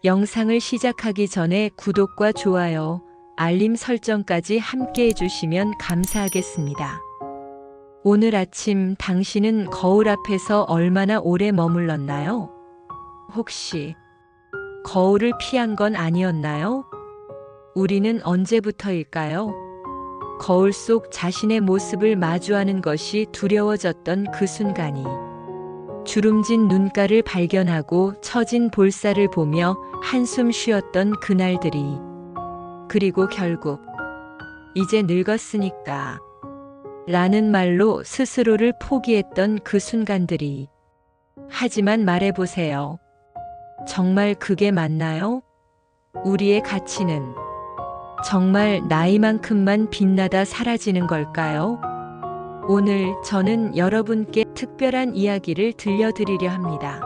영상을 시작하기 전에 구독과 좋아요, 알림 설정까지 함께 해주시면 감사하겠습니다. 오늘 아침 당신은 거울 앞에서 얼마나 오래 머물렀나요? 혹시 거울을 피한 건 아니었나요? 우리는 언제부터일까요? 거울 속 자신의 모습을 마주하는 것이 두려워졌던 그 순간이, 주름진 눈가를 발견하고 처진 볼살을 보며 한숨 쉬었던 그날들이, 그리고 결국 이제 늙었으니까 라는 말로 스스로를 포기했던 그 순간들이. 하지만 말해보세요. 정말 그게 맞나요? 우리의 가치는 정말 나이만큼만 빛나다 사라지는 걸까요? 오늘 저는 여러분께 특별한 이야기를 들려드리려 합니다.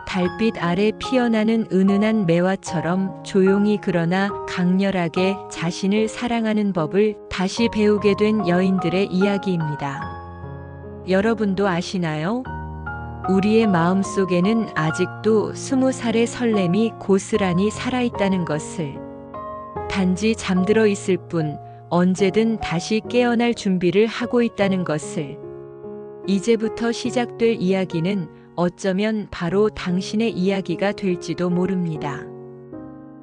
달빛 아래 피어나는 은은한 매화처럼 조용히 그러나 강렬하게 자신을 사랑하는 법을 다시 배우게 된 여인들의 이야기입니다. 여러분도 아시나요? 우리의 마음속에는 아직도 20살의 설렘이 고스란히 살아있다는 것을. 단지 잠들어 있을 뿐 언제든 다시 깨어날 준비를 하고 있다는 것을. 이제부터 시작될 이야기는 어쩌면 바로 당신의 이야기가 될지도 모릅니다.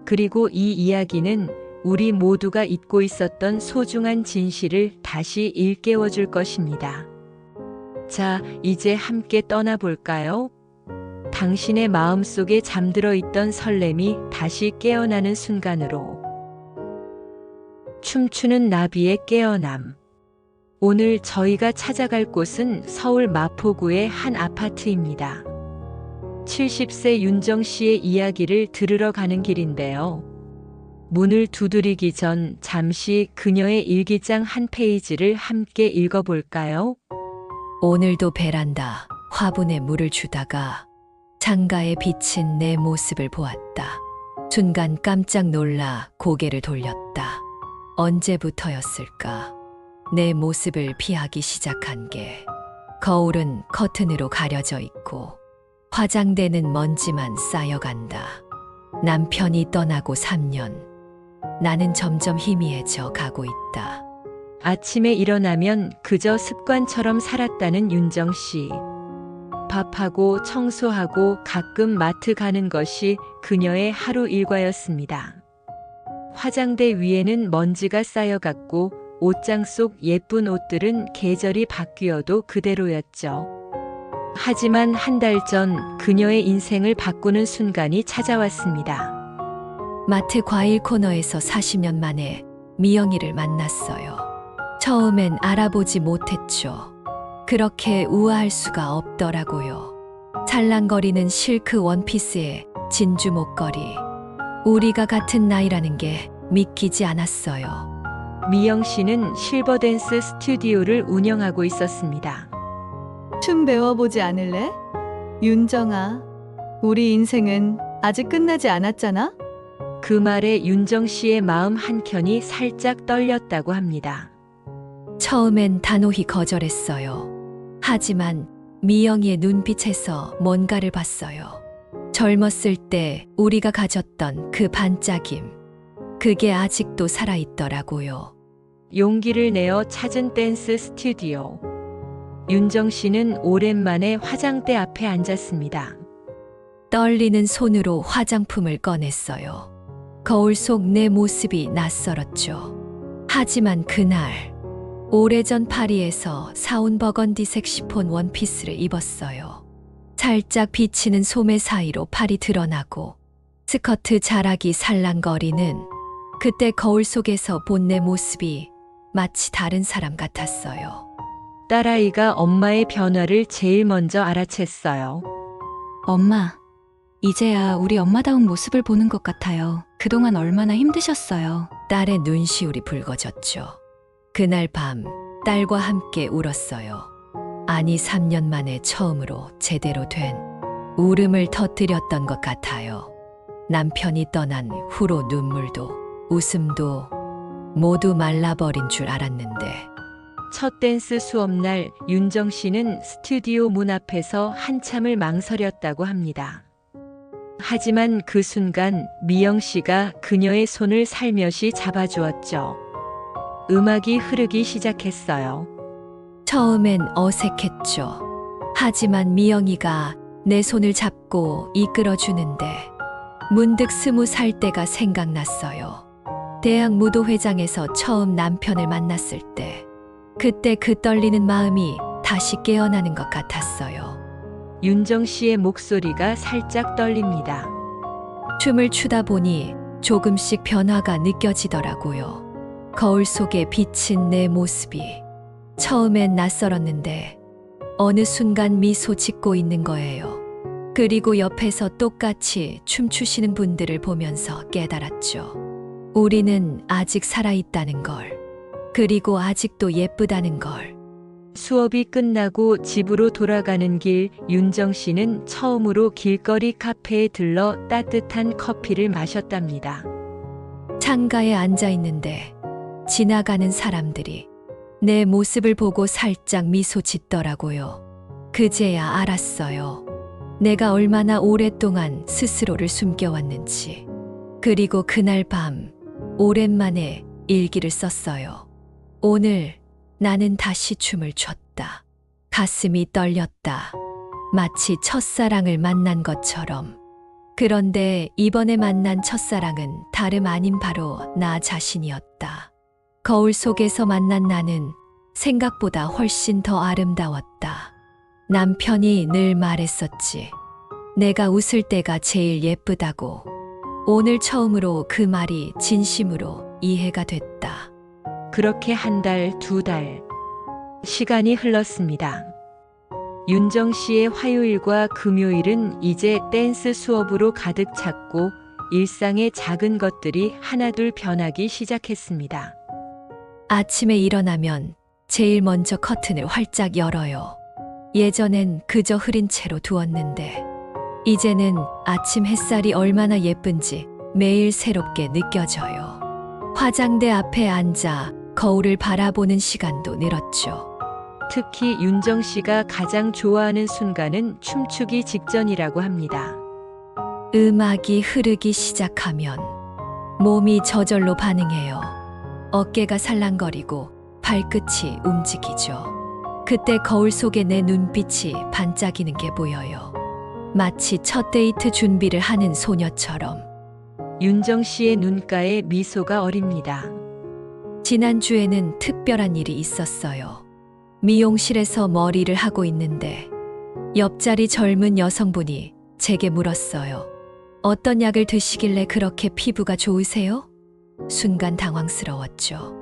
그리고 이 이야기는 우리 모두가 잊고 있었던 소중한 진실을 다시 일깨워 줄 것입니다. 자, 이제 함께 떠나볼까요? 당신의 마음속에 잠들어 있던 설렘이 다시 깨어나는 순간으로. 춤추는 나비의 깨어남. 오늘 저희가 찾아갈 곳은 서울 마포구의 한 아파트입니다. 70세 윤정 씨의 이야기를 들으러 가는 길인데요. 문을 두드리기 전 잠시 그녀의 일기장 한 페이지를 함께 읽어볼까요? 오늘도 베란다 화분에 물을 주다가 창가에 비친 내 모습을 보았다. 순간 깜짝 놀라 고개를 돌렸다. 언제부터였을까? 내 모습을 피하기 시작한 게. 거울은 커튼으로 가려져 있고 화장대는 먼지만 쌓여간다. 남편이 떠나고 3년. 나는 점점 희미해져 가고 있다. 아침에 일어나면 그저 습관처럼 살았다는 윤정 씨. 밥하고 청소하고 가끔 마트 가는 것이 그녀의 하루 일과였습니다. 화장대 위에는 먼지가 쌓여갔고 옷장 속 예쁜 옷들은 계절이 바뀌어도 그대로였죠. 하지만 한 달 전 그녀의 인생을 바꾸는 순간이 찾아왔습니다. 마트 과일 코너에서 40년 만에 미영이를 만났어요. 처음엔 알아보지 못했죠. 그렇게 우아할 수가 없더라고요. 찰랑거리는 실크 원피스에 진주 목걸이. 우리가 같은 나이라는 게 믿기지 않았어요. 미영 씨는 실버댄스 스튜디오를 운영하고 있었습니다. 춤 배워보지 않을래? 윤정아, 우리 인생은 아직 끝나지 않았잖아? 그 말에 윤정 씨의 마음 한켠이 살짝 떨렸다고 합니다. 처음엔 단호히 거절했어요. 하지만 미영이의 눈빛에서 뭔가를 봤어요. 젊었을 때 우리가 가졌던 그 반짝임. 그게 아직도 살아있더라고요. 용기를 내어 찾은 댄스 스튜디오. 윤정 씨는 오랜만에 화장대 앞에 앉았습니다. 떨리는 손으로 화장품을 꺼냈어요. 거울 속 내 모습이 낯설었죠. 하지만 그날 오래전 파리에서 사온 버건디색 시폰 원피스를 입었어요. 살짝 비치는 소매 사이로 팔이 드러나고 스커트 자락이 살랑거리는. 그때 거울 속에서 본 내 모습이 마치 다른 사람 같았어요. 딸아이가 엄마의 변화를 제일 먼저 알아챘어요. 엄마, 이제야 우리 엄마다운 모습을 보는 것 같아요. 그동안 얼마나 힘드셨어요. 딸의 눈시울이 붉어졌죠. 그날 밤 딸과 함께 울었어요. 아니 3년 만에 처음으로 제대로 된 울음을 터뜨렸던 것 같아요. 남편이 떠난 후로 눈물도 웃음도 모두 말라버린 줄 알았는데. 첫 댄스 수업날 윤정 씨는 스튜디오 문 앞에서 한참을 망설였다고 합니다. 하지만 그 순간 미영 씨가 그녀의 손을 살며시 잡아주었죠. 음악이 흐르기 시작했어요. 처음엔 어색했죠. 하지만 미영이가 내 손을 잡고 이끌어주는데 문득 20살 때가 생각났어요. 대학 무도회장에서 처음 남편을 만났을 때, 그때 그 떨리는 마음이 다시 깨어나는 것 같았어요. 윤정 씨의 목소리가 살짝 떨립니다. 춤을 추다 보니 조금씩 변화가 느껴지더라고요. 거울 속에 비친 내 모습이 처음엔 낯설었는데 어느 순간 미소 짓고 있는 거예요. 그리고 옆에서 똑같이 춤추시는 분들을 보면서 깨달았죠. 우리는 아직 살아있다는 걸, 그리고 아직도 예쁘다는 걸. 수업이 끝나고 집으로 돌아가는 길, 윤정 씨는 처음으로 길거리 카페에 들러 따뜻한 커피를 마셨답니다. 창가에 앉아 있는데 지나가는 사람들이 내 모습을 보고 살짝 미소 짓더라고요. 그제야 알았어요. 내가 얼마나 오랫동안 스스로를 숨겨왔는지. 그리고 그날 밤 오랜만에 일기를 썼어요. 오늘 나는 다시 춤을 췄다. 가슴이 떨렸다. 마치 첫사랑을 만난 것처럼. 그런데 이번에 만난 첫사랑은 다름 아닌 바로 나 자신이었다. 거울 속에서 만난 나는 생각보다 훨씬 더 아름다웠다. 남편이 늘 말했었지. 내가 웃을 때가 제일 예쁘다고. 오늘 처음으로 그 말이 진심으로 이해가 됐다. 그렇게 한 달, 두 달. 시간이 흘렀습니다. 윤정 씨의 화요일과 금요일은 이제 댄스 수업으로 가득 찼고 일상의 작은 것들이 하나둘 변하기 시작했습니다. 아침에 일어나면 제일 먼저 커튼을 활짝 열어요. 예전엔 그저 흐린 채로 두었는데 이제는 아침 햇살이 얼마나 예쁜지 매일 새롭게 느껴져요. 화장대 앞에 앉아 거울을 바라보는 시간도 늘었죠. 특히 윤정 씨가 가장 좋아하는 순간은 춤추기 직전이라고 합니다. 음악이 흐르기 시작하면 몸이 저절로 반응해요. 어깨가 살랑거리고 발끝이 움직이죠. 그때 거울 속에 내 눈빛이 반짝이는 게 보여요. 마치 첫 데이트 준비를 하는 소녀처럼. 윤정 씨의 눈가에 미소가 어립니다. 지난주에는 특별한 일이 있었어요. 미용실에서 머리를 하고 있는데 옆자리 젊은 여성분이 제게 물었어요. 어떤 약을 드시길래 그렇게 피부가 좋으세요? 순간 당황스러웠죠.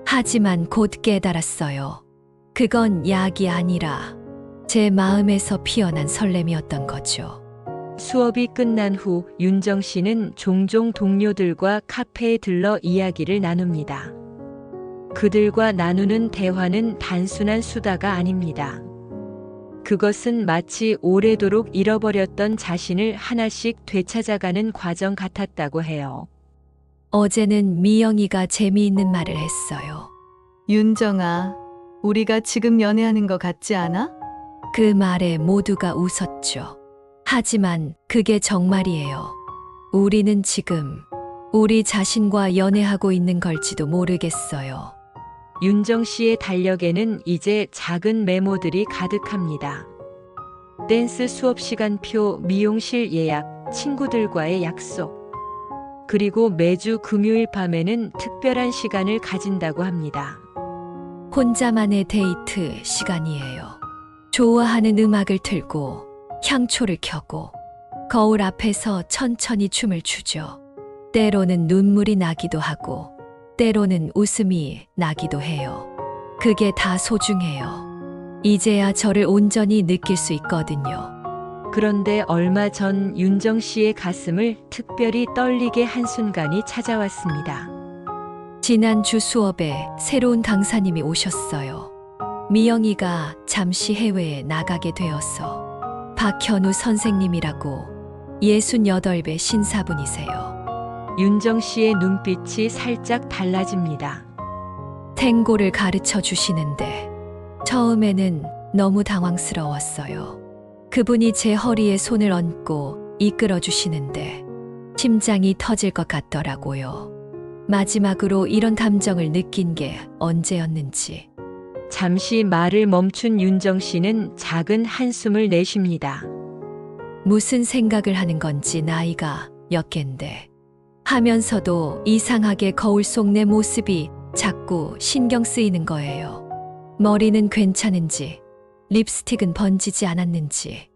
하지만 곧 깨달았어요. 그건 약이 아니라 제 마음에서 피어난 설렘이었던 거죠. 수업이 끝난 후 윤정 씨는 종종 동료들과 카페에 들러 이야기를 나눕니다. 그들과 나누는 대화는 단순한 수다가 아닙니다. 그것은 마치 오래도록 잃어버렸던 자신을 하나씩 되찾아가는 과정 같았다고 해요. 어제는 미영이가 재미있는 말을 했어요. 윤정아, 우리가 지금 연애하는 거 같지 않아? 그 말에 모두가 웃었죠. 하지만 그게 정말이에요. 우리는 지금 우리 자신과 연애하고 있는 걸지도 모르겠어요. 윤정 씨의 달력에는 이제 작은 메모들이 가득합니다. 댄스 수업 시간표, 미용실 예약, 친구들과의 약속. 그리고 매주 금요일 밤에는 특별한 시간을 가진다고 합니다. 혼자만의 데이트 시간이에요. 좋아하는 음악을 틀고 향초를 켜고 거울 앞에서 천천히 춤을 추죠. 때로는 눈물이 나기도 하고 때로는 웃음이 나기도 해요. 그게 다 소중해요. 이제야 저를 온전히 느낄 수 있거든요. 그런데 얼마 전 윤정 씨의 가슴을 특별히 떨리게 한 순간이 찾아왔습니다. 지난주 수업에 새로운 강사님이 오셨어요. 미영이가 잠시 해외에 나가게 되어서 박현우 선생님이라고 68배 신사분이세요. 윤정 씨의 눈빛이 살짝 달라집니다. 탱고를 가르쳐 주시는데 처음에는 너무 당황스러웠어요. 그분이 제 허리에 손을 얹고 이끌어 주시는데 심장이 터질 것 같더라고요. 마지막으로 이런 감정을 느낀 게 언제였는지. 잠시 말을 멈춘 윤정 씨는 작은 한숨을 내쉽니다. 무슨 생각을 하는 건지 나이가 몇 갠데 하면서도 이상하게 거울 속 내 모습이 자꾸 신경 쓰이는 거예요. 머리는 괜찮은지, 립스틱은 번지지 않았는지.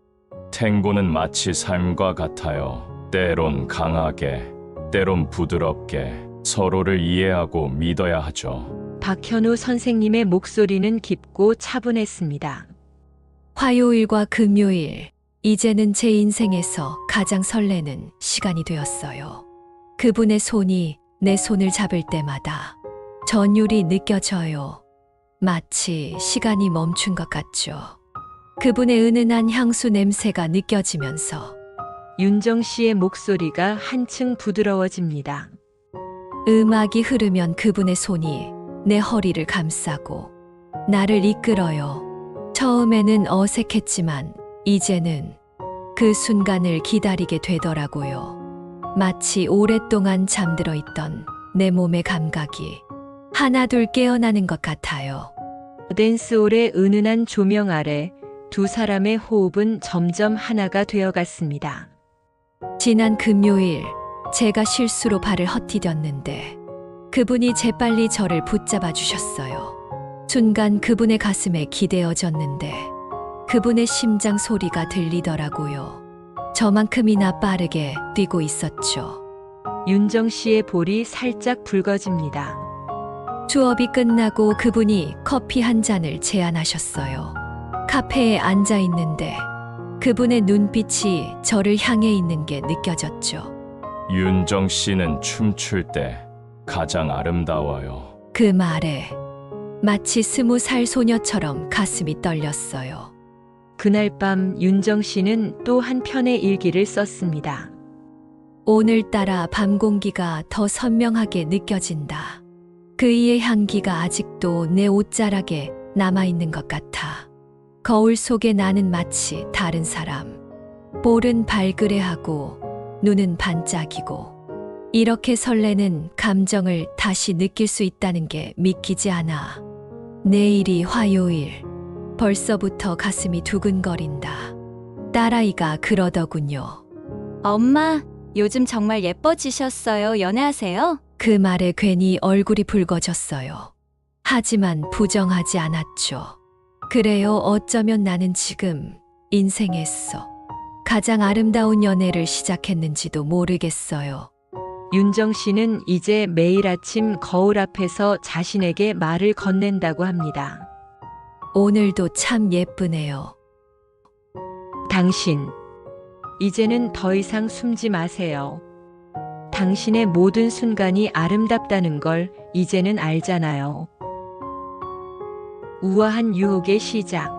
탱고는 마치 삶과 같아요. 때론 강하게, 때론 부드럽게 서로를 이해하고 믿어야 하죠. 박현우 선생님의 목소리는 깊고 차분했습니다. 화요일과 금요일, 이제는 제 인생에서 가장 설레는 시간이 되었어요. 그분의 손이 내 손을 잡을 때마다 전율이 느껴져요. 마치 시간이 멈춘 것 같죠. 그분의 은은한 향수 냄새가 느껴지면서 윤정 씨의 목소리가 한층 부드러워집니다. 음악이 흐르면 그분의 손이 내 허리를 감싸고 나를 이끌어요. 처음에는 어색했지만 이제는 그 순간을 기다리게 되더라고요. 마치 오랫동안 잠들어 있던 내 몸의 감각이 하나둘 깨어나는 것 같아요. 댄스홀의 은은한 조명 아래 두 사람의 호흡은 점점 하나가 되어갔습니다. 지난 금요일 제가 실수로 발을 헛디뎠는데 그분이 재빨리 저를 붙잡아 주셨어요. 순간 그분의 가슴에 기대어졌는데 그분의 심장 소리가 들리더라고요. 저만큼이나 빠르게 뛰고 있었죠. 윤정 씨의 볼이 살짝 붉어집니다. 수업이 끝나고 그분이 커피 한 잔을 제안하셨어요. 카페에 앉아 있는데 그분의 눈빛이 저를 향해 있는 게 느껴졌죠. 윤정 씨는 춤출 때 가장 아름다워요. 그 말에 마치 20살 소녀처럼 가슴이 떨렸어요. 그날 밤 윤정 씨는 또 한 편의 일기를 썼습니다. 오늘따라 밤 공기가 더 선명하게 느껴진다. 그이의 향기가 아직도 내 옷자락에 남아있는 것 같아. 거울 속에 나는 마치 다른 사람. 볼은 발그레하고 눈은 반짝이고 이렇게 설레는 감정을 다시 느낄 수 있다는 게 믿기지 않아. 내일이 화요일. 벌써부터 가슴이 두근거린다. 딸아이가 그러더군요. 엄마, 요즘 정말 예뻐지셨어요. 연애하세요? 그 말에 괜히 얼굴이 붉어졌어요. 하지만 부정하지 않았죠. 그래요, 어쩌면 나는 지금 인생에서 가장 아름다운 연애를 시작했는지도 모르겠어요. 윤정 씨는 이제 매일 아침 거울 앞에서 자신에게 말을 건넨다고 합니다. 오늘도 참 예쁘네요. 당신, 이제는 더 이상 숨지 마세요. 당신의 모든 순간이 아름답다는 걸 이제는 알잖아요. 우아한 유혹의 시작.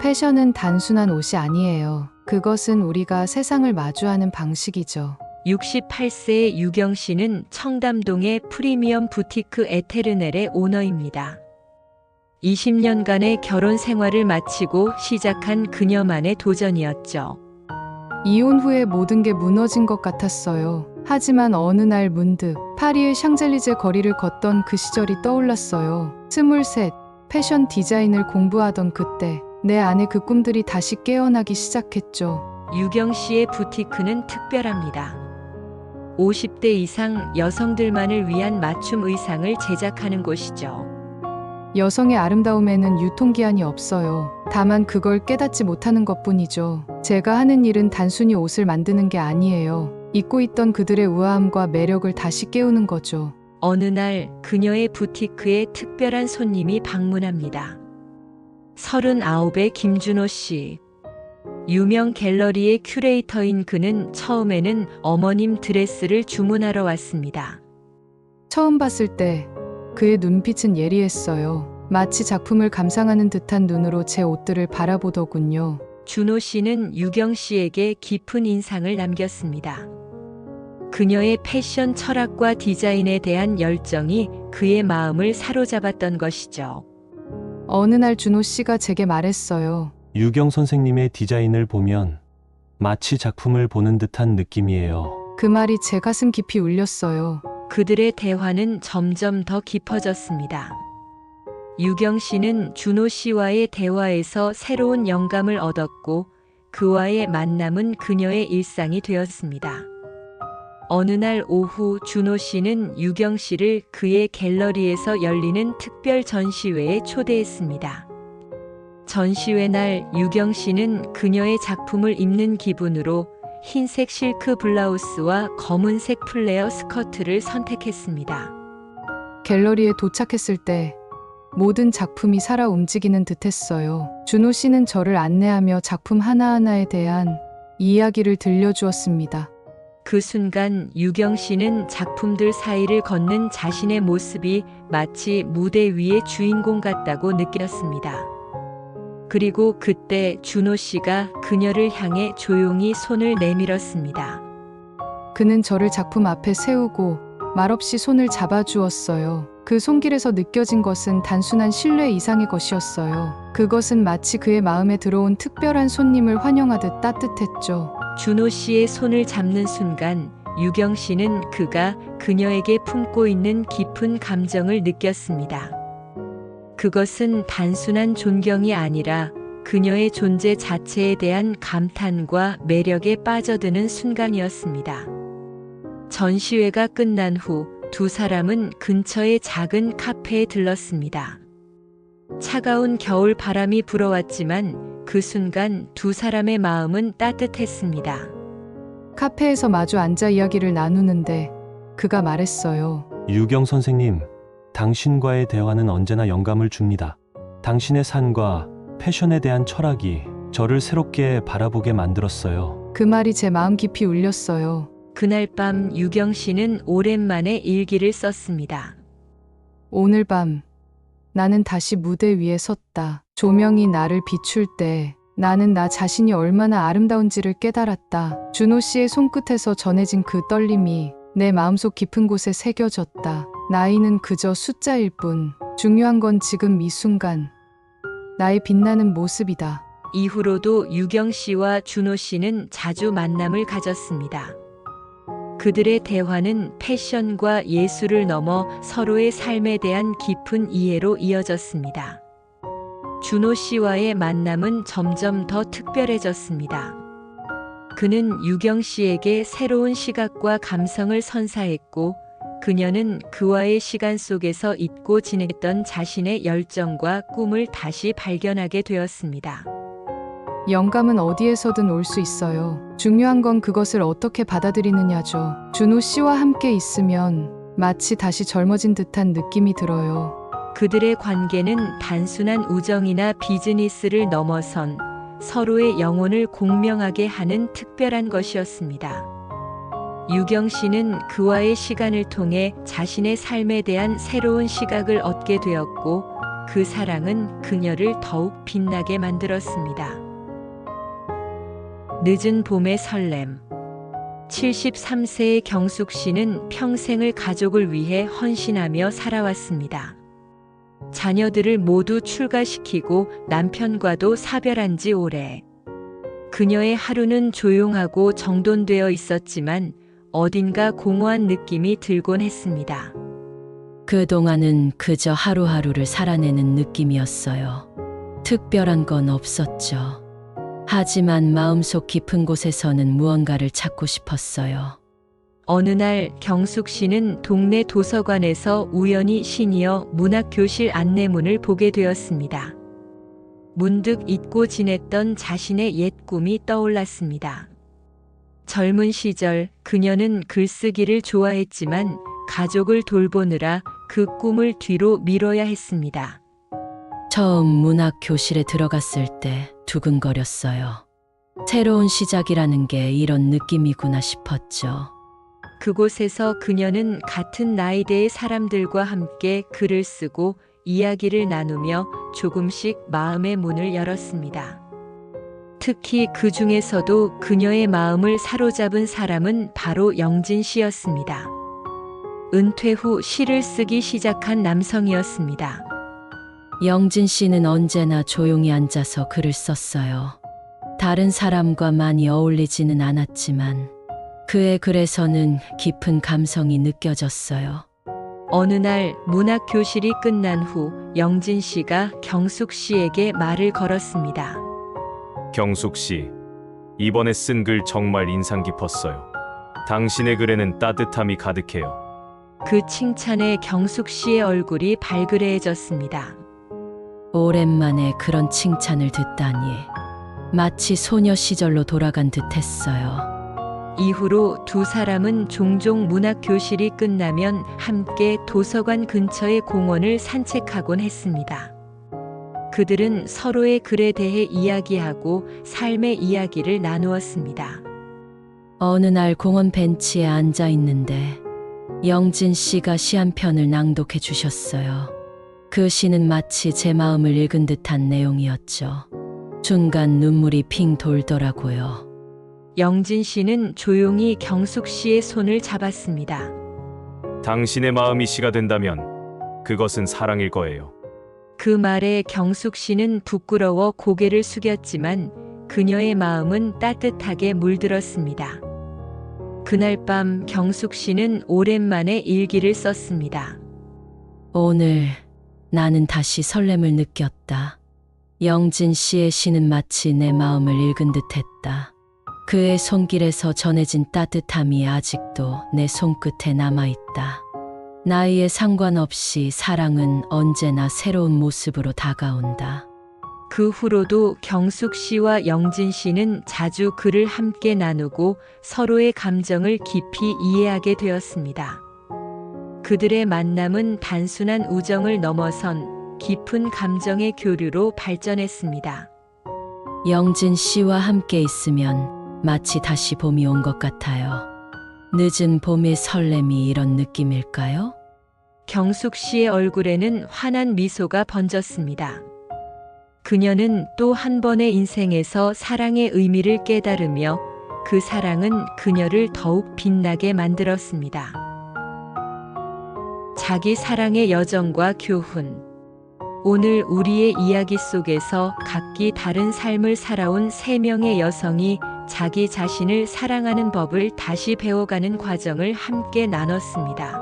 패션은 단순한 옷이 아니에요. 그것은 우리가 세상을 마주하는 방식이죠. 68세의 유경 씨는 청담동의 프리미엄 부티크 에테르넬의 오너입니다. 20년간의 결혼 생활을 마치고 시작한 그녀만의 도전이었죠. 이혼 후에 모든 게 무너진 것 같았어요. 하지만 어느 날 문득 파리의 샹젤리제 거리를 걷던 그 시절이 떠올랐어요. 23, 패션 디자인을 공부하던 그때 내 안에 그 꿈들이 다시 깨어나기 시작했죠. 유경 씨의 부티크는 특별합니다. 50대 이상 여성들만을 위한 맞춤 의상을 제작하는 곳이죠. 여성의 아름다움에는 유통기한이 없어요. 다만 그걸 깨닫지 못하는 것뿐이죠. 제가 하는 일은 단순히 옷을 만드는 게 아니에요. 잊고 있던 그들의 우아함과 매력을 다시 깨우는 거죠. 어느 날 그녀의 부티크에 특별한 손님이 방문합니다. 39의 김준호 씨. 유명 갤러리의 큐레이터인 그는 처음에는 어머님 드레스를 주문하러 왔습니다. 처음 봤을 때 그의 눈빛은 예리했어요. 마치 작품을 감상하는 듯한 눈으로 제 옷들을 바라보더군요. 준호 씨는 유경 씨에게 깊은 인상을 남겼습니다. 그녀의 패션 철학과 디자인에 대한 열정이 그의 마음을 사로잡았던 것이죠. 어느 날 준호 씨가 제게 말했어요. 유경 선생님의 디자인을 보면 마치 작품을 보는 듯한 느낌이에요. 그 말이 제 가슴 깊이 울렸어요. 그들의 대화는 점점 더 깊어졌습니다. 유경 씨는 준호 씨와의 대화에서 새로운 영감을 얻었고 그와의 만남은 그녀의 일상이 되었습니다. 어느 날 오후 준호 씨는 유경 씨를 그의 갤러리에서 열리는 특별 전시회에 초대했습니다. 전시회 날 유경 씨는 그녀의 작품을 입는 기분으로 흰색 실크 블라우스와 검은색 플레어 스커트를 선택했습니다. 갤러리에 도착했을 때 모든 작품이 살아 움직이는 듯했어요. 준호 씨는 저를 안내하며 작품 하나하나에 대한 이야기를 들려주었습니다. 그 순간 유경 씨는 작품들 사이를 걷는 자신의 모습이 마치 무대 위의 주인공 같다고 느꼈습니다. 그리고 그때 준호 씨가 그녀를 향해 조용히 손을 내밀었습니다. 그는 저를 작품 앞에 세우고 말없이 손을 잡아주었어요. 그 손길에서 느껴진 것은 단순한 신뢰 이상의 것이었어요. 그것은 마치 그의 마음에 들어온 특별한 손님을 환영하듯 따뜻했죠. 준호 씨의 손을 잡는 순간 유경 씨는 그가 그녀에게 품고 있는 깊은 감정을 느꼈습니다. 그것은 단순한 존경이 아니라 그녀의 존재 자체에 대한 감탄과 매력에 빠져드는 순간이었습니다. 전시회가 끝난 후 두 사람은 근처의 작은 카페에 들렀습니다. 차가운 겨울 바람이 불어왔지만 그 순간 두 사람의 마음은 따뜻했습니다. 카페에서 마주 앉아 이야기를 나누는데 그가 말했어요. 유경 선생님, 당신과의 대화는 언제나 영감을 줍니다. 당신의 산과 패션에 대한 철학이 저를 새롭게 바라보게 만들었어요. 그 말이 제 마음 깊이 울렸어요. 그날 밤 유경 씨는 오랜만에 일기를 썼습니다. 오늘 밤 나는 다시 무대 위에 섰다. 조명이 나를 비출 때 나는 나 자신이 얼마나 아름다운지를 깨달았다. 준호 씨의 손끝에서 전해진 그 떨림이 내 마음속 깊은 곳에 새겨졌다. 나이는 그저 숫자일 뿐. 중요한 건 지금 이 순간 나의 빛나는 모습이다. 이후로도 유경 씨와 준호 씨는 자주 만남을 가졌습니다. 그들의 대화는 패션과 예술을 넘어 서로의 삶에 대한 깊은 이해로 이어졌습니다. 준호 씨와의 만남은 점점 더 특별해졌습니다. 그는 유경 씨에게 새로운 시각과 감성을 선사했고, 그녀는 그와의 시간 속에서 잊고 지냈던 자신의 열정과 꿈을 다시 발견하게 되었습니다. 영감은 어디에서든 올 수 있어요. 중요한 건 그것을 어떻게 받아들이느냐죠. 준호 씨와 함께 있으면 마치 다시 젊어진 듯한 느낌이 들어요. 그들의 관계는 단순한 우정이나 비즈니스를 넘어선 서로의 영혼을 공명하게 하는 특별한 것이었습니다. 유경 씨는 그와의 시간을 통해 자신의 삶에 대한 새로운 시각을 얻게 되었고, 그 사랑은 그녀를 더욱 빛나게 만들었습니다. 늦은 봄의 설렘. 73세의 경숙 씨는 평생을 가족을 위해 헌신하며 살아왔습니다. 자녀들을 모두 출가시키고 남편과도 사별한 지 오래. 그녀의 하루는 조용하고 정돈되어 있었지만 어딘가 공허한 느낌이 들곤 했습니다. 그동안은 그저 하루하루를 살아내는 느낌이었어요. 특별한 건 없었죠. 하지만 마음속 깊은 곳에서는 무언가를 찾고 싶었어요. 어느 날 경숙 씨는 동네 도서관에서 우연히 시니어 문학교실 안내문을 보게 되었습니다. 문득 잊고 지냈던 자신의 옛 꿈이 떠올랐습니다. 젊은 시절 그녀는 글쓰기를 좋아했지만 가족을 돌보느라 그 꿈을 뒤로 미뤄야 했습니다. 처음 문학 교실에 들어갔을 때 두근거렸어요. 새로운 시작이라는 게 이런 느낌이구나 싶었죠. 그곳에서 그녀는 같은 나이대의 사람들과 함께 글을 쓰고 이야기를 나누며 조금씩 마음의 문을 열었습니다. 특히 그 중에서도 그녀의 마음을 사로잡은 사람은 바로 영진 씨였습니다. 은퇴 후 시를 쓰기 시작한 남성이었습니다. 영진 씨는 언제나 조용히 앉아서 글을 썼어요. 다른 사람과 많이 어울리지는 않았지만 그의 글에서는 깊은 감성이 느껴졌어요. 어느 날 문학 교실이 끝난 후 영진 씨가 경숙 씨에게 말을 걸었습니다. 경숙 씨, 이번에 쓴 글 정말 인상 깊었어요. 당신의 글에는 따뜻함이 가득해요. 그 칭찬에 경숙 씨의 얼굴이 발그레해졌습니다. 오랜만에 그런 칭찬을 듣다니 마치 소녀 시절로 돌아간 듯했어요. 이후로 두 사람은 종종 문학 교실이 끝나면 함께 도서관 근처의 공원을 산책하곤 했습니다. 그들은 서로의 글에 대해 이야기하고 삶의 이야기를 나누었습니다. 어느 날 공원 벤치에 앉아 있는데 영진 씨가 시 한 편을 낭독해 주셨어요. 그 시는 마치 제 마음을 읽은 듯한 내용이었죠. 중간 눈물이 핑 돌더라고요. 영진 씨는 조용히 경숙 씨의 손을 잡았습니다. 당신의 마음이 시가 된다면 그것은 사랑일 거예요. 그 말에 경숙 씨는 부끄러워 고개를 숙였지만 그녀의 마음은 따뜻하게 물들었습니다. 그날 밤 경숙 씨는 오랜만에 일기를 썼습니다. 오늘 나는 다시 설렘을 느꼈다. 영진 씨의 시는 마치 내 마음을 읽은 듯했다. 그의 손길에서 전해진 따뜻함이 아직도 내 손끝에 남아있다. 나이에 상관없이 사랑은 언제나 새로운 모습으로 다가온다. 그 후로도 경숙 씨와 영진 씨는 자주 글을 함께 나누고 서로의 감정을 깊이 이해하게 되었습니다. 그들의 만남은 단순한 우정을 넘어선 깊은 감정의 교류로 발전했습니다. 영진 씨와 함께 있으면 마치 다시 봄이 온 것 같아요. 늦은 봄의 설렘이 이런 느낌일까요? 경숙 씨의 얼굴에는 환한 미소가 번졌습니다. 그녀는 또 한 번의 인생에서 사랑의 의미를 깨달으며 그 사랑은 그녀를 더욱 빛나게 만들었습니다. 자기 사랑의 여정과 교훈. 오늘 우리의 이야기 속에서 각기 다른 삶을 살아온 세 명의 여성이 자기 자신을 사랑하는 법을 다시 배워가는 과정을 함께 나눴습니다.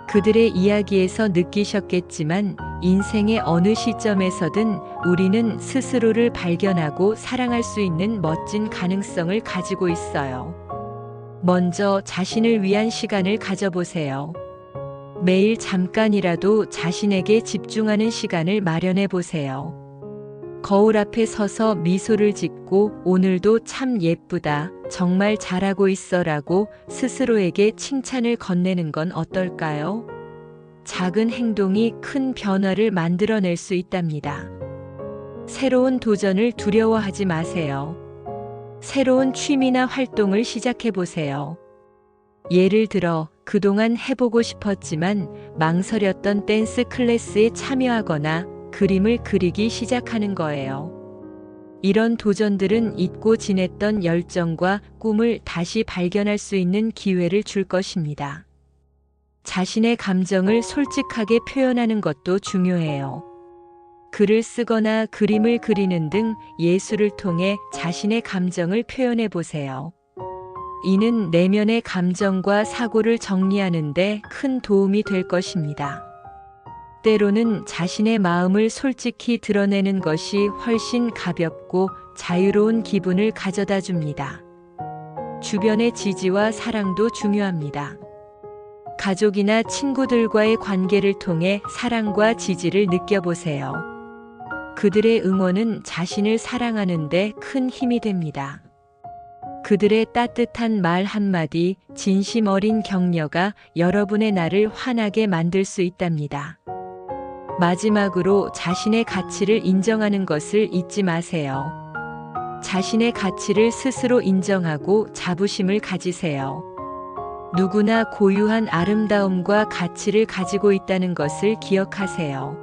그들의 이야기에서 느끼셨겠지만 인생의 어느 시점에서든 우리는 스스로를 발견하고 사랑할 수 있는 멋진 가능성을 가지고 있어요. 먼저 자신을 위한 시간을 가져보세요. 매일 잠깐이라도 자신에게 집중하는 시간을 마련해 보세요. 거울 앞에 서서 미소를 짓고 오늘도 참 예쁘다, 정말 잘하고 있어라고 스스로에게 칭찬을 건네는 건 어떨까요? 작은 행동이 큰 변화를 만들어낼 수 있답니다. 새로운 도전을 두려워하지 마세요. 새로운 취미나 활동을 시작해 보세요. 예를 들어 그동안 해보고 싶었지만 망설였던 댄스 클래스에 참여하거나 그림을 그리기 시작하는 거예요. 이런 도전들은 잊고 지냈던 열정과 꿈을 다시 발견할 수 있는 기회를 줄 것입니다. 자신의 감정을 솔직하게 표현하는 것도 중요해요. 글을 쓰거나 그림을 그리는 등 예술을 통해 자신의 감정을 표현해 보세요. 이는 내면의 감정과 사고를 정리하는 데 큰 도움이 될 것입니다. 때로는 자신의 마음을 솔직히 드러내는 것이 훨씬 가볍고 자유로운 기분을 가져다 줍니다. 주변의 지지와 사랑도 중요합니다. 가족이나 친구들과의 관계를 통해 사랑과 지지를 느껴보세요. 그들의 응원은 자신을 사랑하는 데 큰 힘이 됩니다. 그들의 따뜻한 말 한마디, 진심 어린 격려가 여러분의 날을 환하게 만들 수 있답니다. 마지막으로 자신의 가치를 인정하는 것을 잊지 마세요. 자신의 가치를 스스로 인정하고 자부심을 가지세요. 누구나 고유한 아름다움과 가치를 가지고 있다는 것을 기억하세요.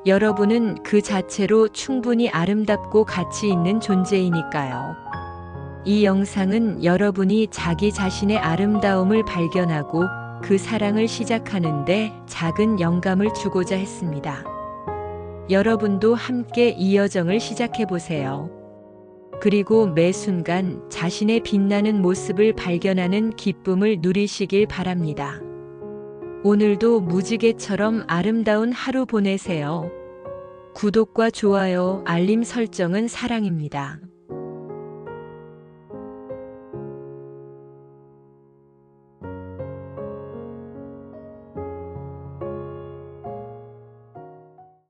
여러분은 그 자체로 충분히 아름답고 가치 있는 존재이니까요. 이 영상은 여러분이 자기 자신의 아름다움을 발견하고 그 사랑을 시작하는데 작은 영감을 주고자 했습니다. 여러분도 함께 이 여정을 시작해 보세요. 그리고 매 순간 자신의 빛나는 모습을 발견하는 기쁨을 누리시길 바랍니다. 오늘도 무지개처럼 아름다운 하루 보내세요. 구독과 좋아요, 알림 설정은 사랑입니다.